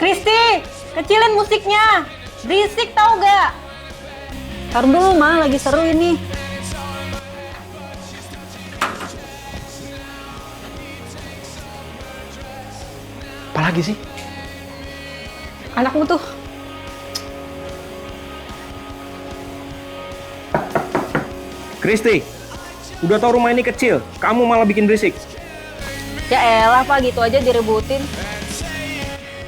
Kristi, kecilin musiknya. Berisik tau gak? Taruh dulu, Ma. Lagi seru ini. Apa lagi sih? Anakmu tuh. Kristi, udah tau rumah ini kecil, kamu malah bikin berisik. Ya elah, Pak. Gitu aja direbutin.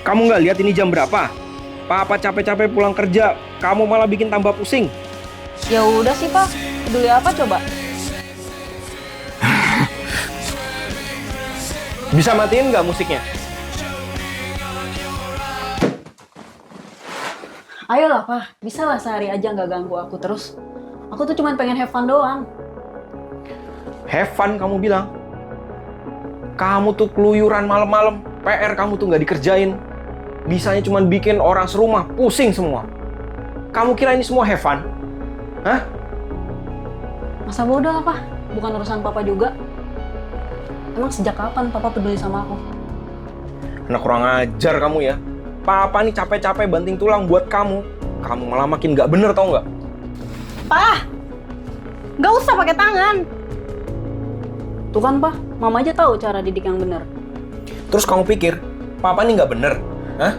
Kamu nggak lihat ini jam berapa? Papa capek-capek pulang kerja, kamu malah bikin tambah pusing. Ya udah sih, Pak. Peduli apa coba? Bisa matiin nggak musiknya? Ayolah, Pak. Bisa lah sehari aja nggak ganggu aku terus. Aku tuh cuma pengen have fun doang. Have fun kamu bilang? Kamu tuh keluyuran malam-malam, PR kamu tuh nggak dikerjain. Bisanya cuma bikin orang serumah pusing semua. Kamu kira ini semua have fun? Hah? Masa bodoh lah, Pak. Bukan urusan Papa juga. Emang sejak kapan Papa peduli sama aku? Anak kurang ajar kamu ya. Papa nih capek-capek banting tulang buat kamu. Kamu malah makin nggak bener tau nggak? Pak, nggak usah pakai tangan. Tuh kan, Pak. Mama aja tahu cara didik yang benar. Terus kamu pikir Papa nih nggak bener? Hah?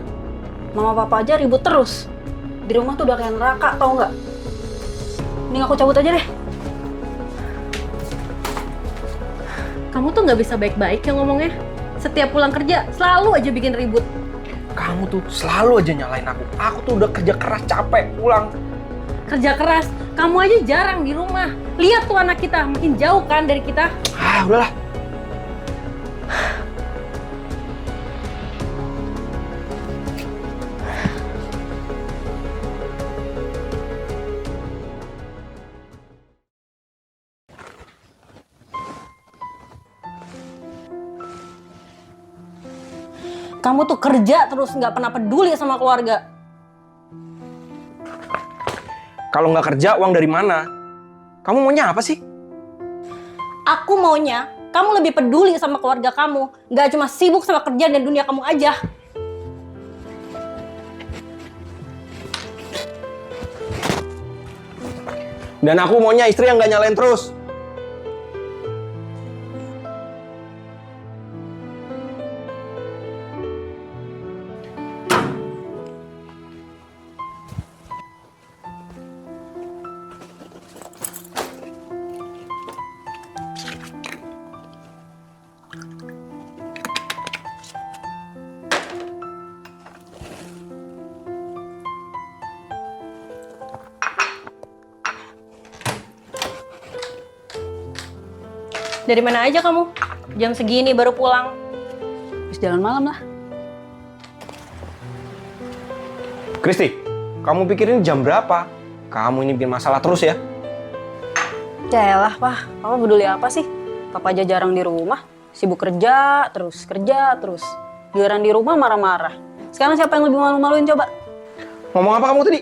Mama Papa aja ribut terus. Di rumah tuh udah kayak neraka, tau nggak? Mending aku cabut aja deh. Kamu tuh nggak bisa baik-baik ya ngomongnya. Setiap pulang kerja selalu aja bikin ribut. Kamu tuh selalu aja nyalain aku. Aku tuh udah kerja keras capek pulang. Kerja keras, kamu aja jarang di rumah. Lihat tuh anak kita makin jauh kan dari kita. Ah, udahlah. Kamu tuh kerja terus nggak pernah peduli sama keluarga. Kalau nggak kerja, uang dari mana? Kamu maunya apa sih? Aku maunya kamu lebih peduli sama keluarga kamu. Nggak cuma sibuk sama kerjaan dan dunia kamu aja. Dan aku maunya istri yang nggak nyalain terus. Dari mana aja kamu? Jam segini baru pulang. Habis jalan malam lah. Kristi, kamu pikirin jam berapa? Kamu ini bikin masalah terus ya? Yaelah, Pak. Papa peduli apa sih? Papa aja jarang di rumah. Sibuk kerja terus. Giliran di rumah marah-marah. Sekarang siapa yang lebih malu-maluin coba? Ngomong apa kamu tadi?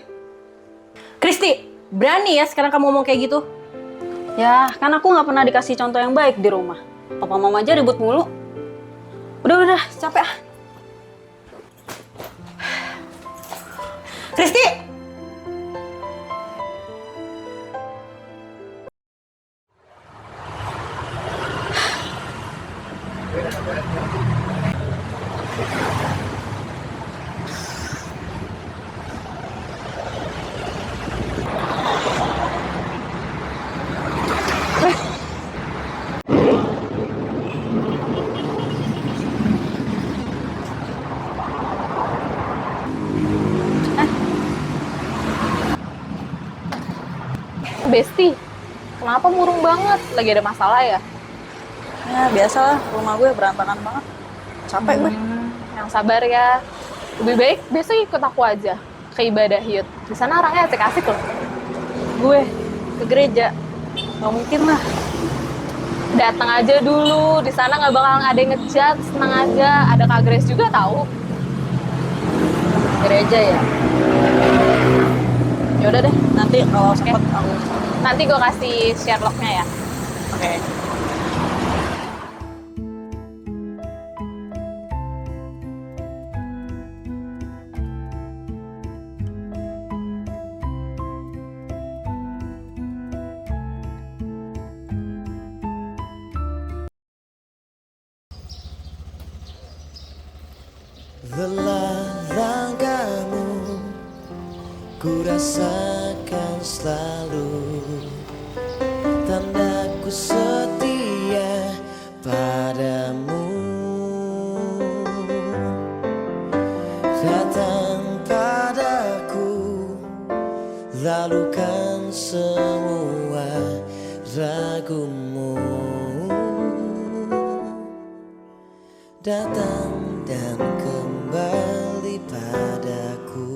Kristi, berani ya sekarang kamu ngomong kayak gitu? Ya, kan aku nggak pernah dikasih contoh yang baik di rumah. Papa mama aja ribut mulu. Udah, capek ah. Kristi! Besti, kenapa murung banget? Lagi ada masalah ya? Ya biasalah, rumah gue berantakan banget. Capek gue. Yang sabar ya. Lebih baik besok ikut aku aja ke ibadah Yud. Di sana orangnya asik-asik loh. Gue ke gereja. Gak mungkin lah. Datang aja dulu. Di sana nggak bakal ada yang ngejat. Senang aja. Ada Kak Grace juga tahu. Gereja ya. Ya udah deh. Nanti kalau sempet aku. Nanti gue kasih share log-nya ya. Oke. Lelah langkahmu ku rasakan selalu, tandaku setia padamu. Datang padaku, lalukan semua ragumu. Datang dan kembali padaku.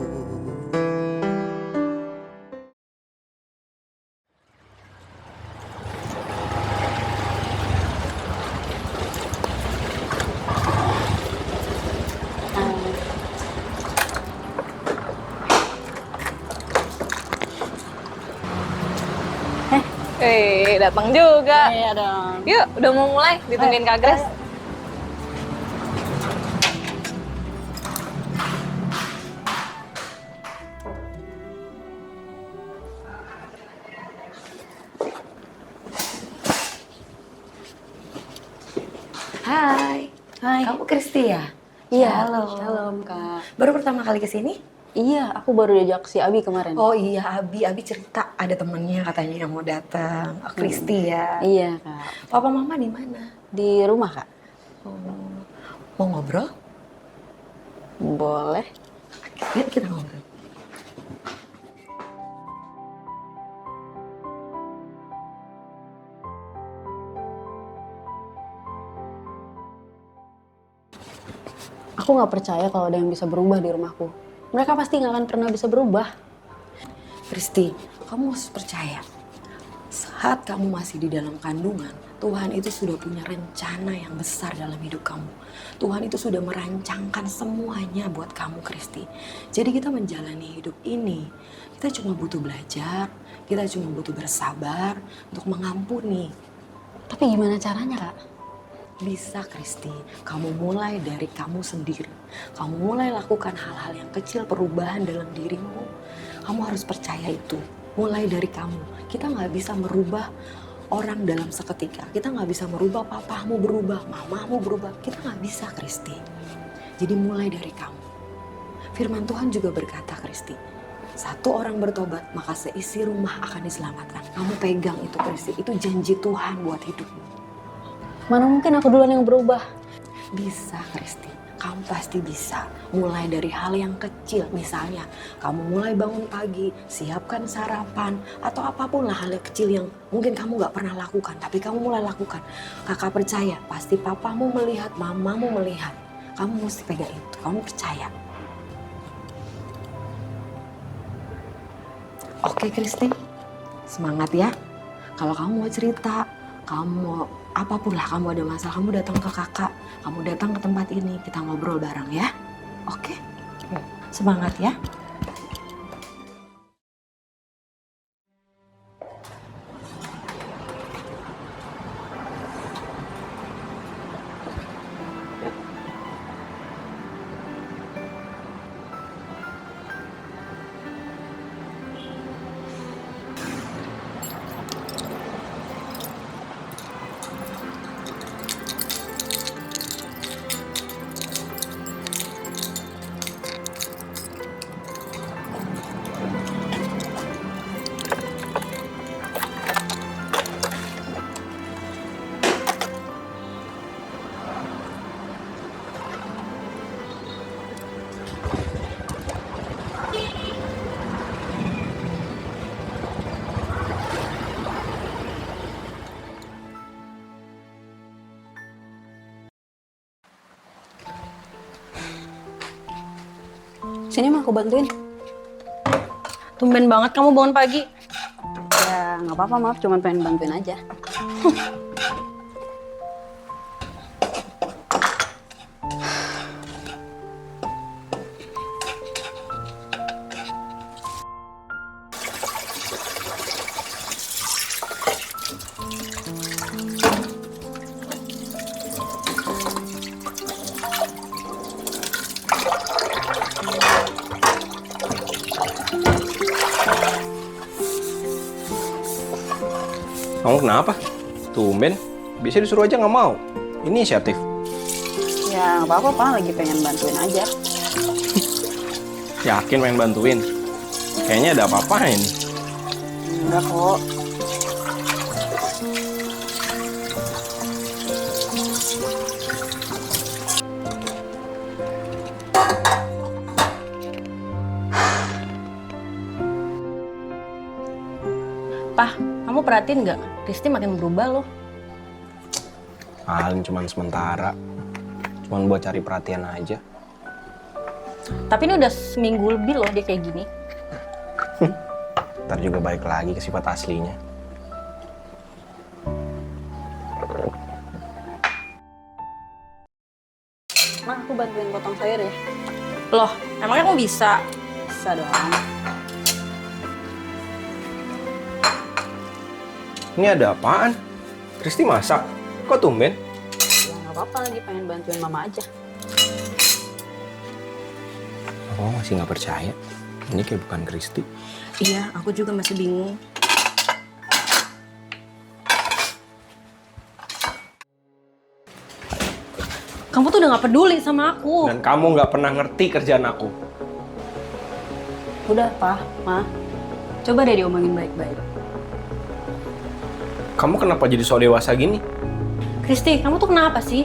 Datang juga. Iya dong. Yuk, udah mau mulai. Ditungguin Kak Grace. Hai. Hai. Kamu Kristi ya? Iya. Halo. Shalom kak. Baru pertama kali kesini? Iya, aku baru diajak si Abi kemarin. Oh iya, Abi cerita ada temennya katanya yang mau datang. Oh, Kristi ya. Iya kak. Papa mama di mana? Di rumah kak. Oh, mau ngobrol? Boleh. Yuk kita ngobrol. Aku nggak percaya kalau ada yang bisa berubah di rumahku. Mereka pasti nggak akan pernah bisa berubah. Kristi, kamu harus percaya. Saat kamu masih di dalam kandungan, Tuhan itu sudah punya rencana yang besar dalam hidup kamu. Tuhan itu sudah merancangkan semuanya buat kamu, Kristi. Jadi kita menjalani hidup ini, kita cuma butuh belajar, kita cuma butuh bersabar untuk mengampuni. Tapi gimana caranya kak? Bisa, Kristi. Kamu mulai dari kamu sendiri. Kamu mulai lakukan hal-hal yang kecil, perubahan dalam dirimu. Kamu harus percaya itu. Mulai dari kamu. Kita nggak bisa merubah orang dalam seketika. Kita nggak bisa merubah papamu berubah, mamamu berubah. Kita nggak bisa, Kristi. Jadi mulai dari kamu. Firman Tuhan juga berkata, Kristi, satu orang bertobat, maka seisi rumah akan diselamatkan. Kamu pegang itu, Kristi. Itu janji Tuhan buat hidupmu. Mana mungkin aku duluan yang berubah? Bisa, Kristi. Kamu pasti bisa. Mulai dari hal yang kecil. Misalnya, kamu mulai bangun pagi, siapkan sarapan, atau apapun lah hal yang kecil yang mungkin kamu gak pernah lakukan, tapi kamu mulai lakukan. Kakak percaya, pasti papamu melihat, mamamu melihat. Kamu mesti pegang itu, kamu percaya. Oke, Kristi. Semangat ya. Kalau kamu mau cerita, kamu mau apapun lah, kamu ada masalah, kamu datang ke kakak, kamu datang ke tempat ini, kita ngobrol bareng ya. Oke? Semangat ya. Sini mah aku bantuin. Tumben banget kamu bangun pagi. Ya nggak apa-apa, maaf, cuman pengen bantuin aja. Kamu kenapa? Tumben. Biasanya disuruh aja nggak mau. Inisiatif. Ya nggak apa-apa, Pak, lagi pengen bantuin aja. Yakin pengen bantuin? Kayaknya ada apa-apa ini. Enggak kok. Pah, kamu perhatiin nggak? Kristi makin berubah loh. Paling cuman sementara. Cuman buat cari perhatian aja. Tapi ini udah seminggu lebih loh dia kayak gini. Ntar juga balik lagi ke sifat aslinya. Ma, aku bantuin potong sayur ya. Loh, emangnya kamu bisa? Bisa dong. Ini ada apaan? Kristi masak? Kok tumben? Ya nggak apa-apa, lagi pengen bantuin mama aja. Oh, masih nggak percaya. Ini kayak bukan Kristi. Iya, aku juga masih bingung. Kamu tuh udah gak peduli sama aku. Dan kamu nggak pernah ngerti kerjaan aku. Udah, Pak, Ma. Coba deh diomongin baik-baik. Kamu kenapa jadi so dewasa gini? Kristi, kamu tuh kenapa sih?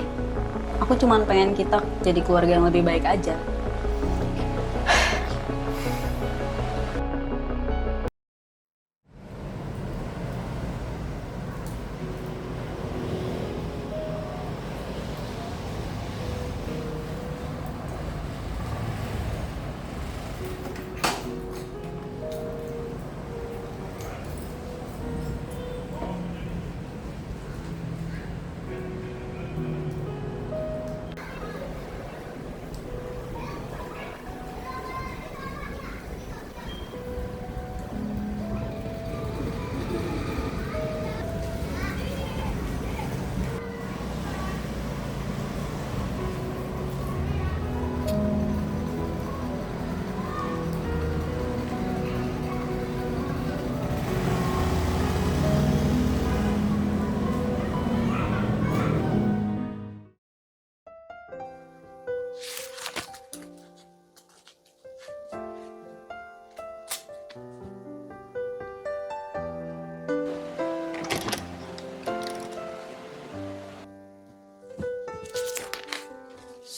Aku cuman pengen kita jadi keluarga yang lebih baik aja.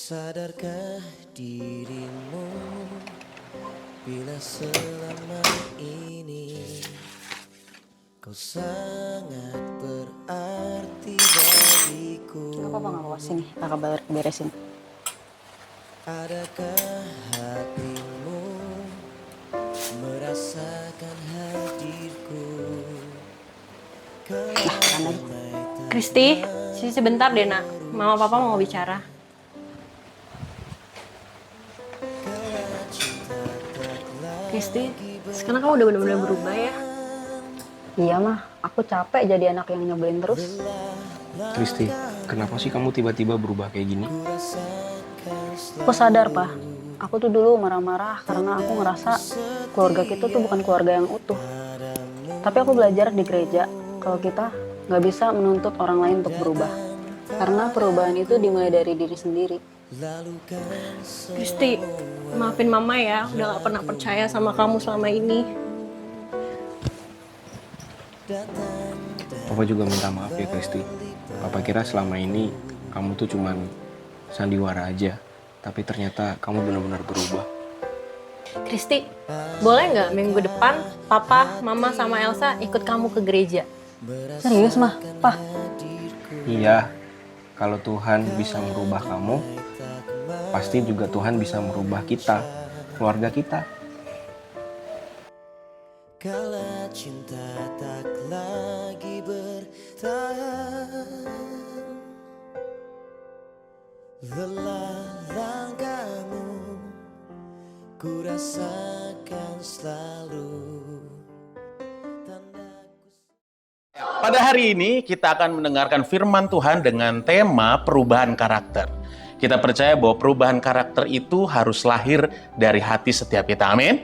Sadarkah dirimu bila selama ini kau sangat berarti bagiku? Gak apa-apa. Sini, kakak beresin. Adakah hatimu merasakan hadirku? Kristi, sini sebentar deh nak. Mama papa mau bicara. Kristi, sekarang kamu udah benar-benar berubah ya. Iya, mah. Aku capek jadi anak yang nyebelin terus. Kristi, kenapa sih kamu tiba-tiba berubah kayak gini? Aku sadar, Pak. Aku tuh dulu marah-marah karena aku ngerasa keluarga kita tuh bukan keluarga yang utuh. Tapi aku belajar di gereja kalau kita nggak bisa menuntut orang lain untuk berubah. Karena perubahan itu dimulai dari diri sendiri. Kristi, maafin mama ya, udah gak pernah percaya sama kamu selama ini. Papa juga minta maaf ya Kristi. Papa kira selama ini kamu tuh cuman sandiwara aja. Tapi ternyata kamu benar-benar berubah. Kristi, boleh nggak minggu depan papa, mama, sama Elsa ikut kamu ke gereja? Serius, mah? Pak? Iya, kalau Tuhan bisa merubah kamu, pasti juga Tuhan bisa merubah kita. keluarga kita. Kala cinta tak lagi bertahan, lelah langkahmu ku rasakan selalu. Pada hari ini kita akan mendengarkan firman Tuhan dengan tema perubahan karakter. Kita percaya bahwa perubahan karakter itu harus lahir dari hati setiap kita. Amin.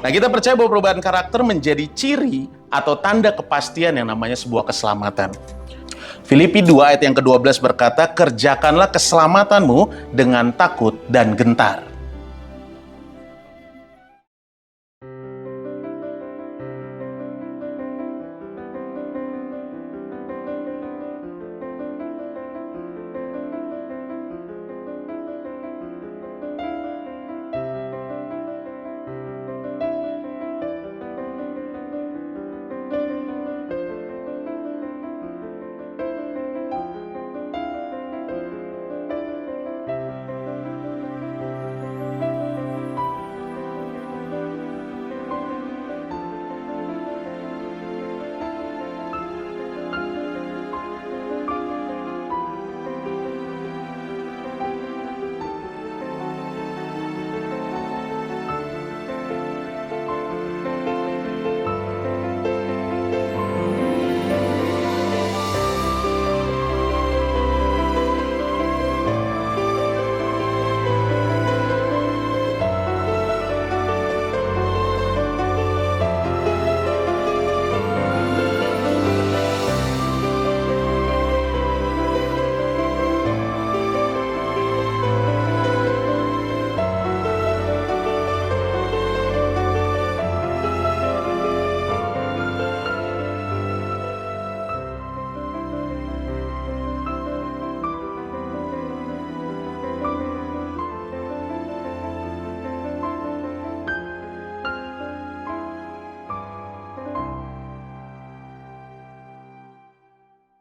Nah, kita percaya bahwa perubahan karakter menjadi ciri atau tanda kepastian yang namanya sebuah keselamatan. Filipi 2 ayat yang ke-12 berkata, kerjakanlah keselamatanmu dengan takut dan gentar.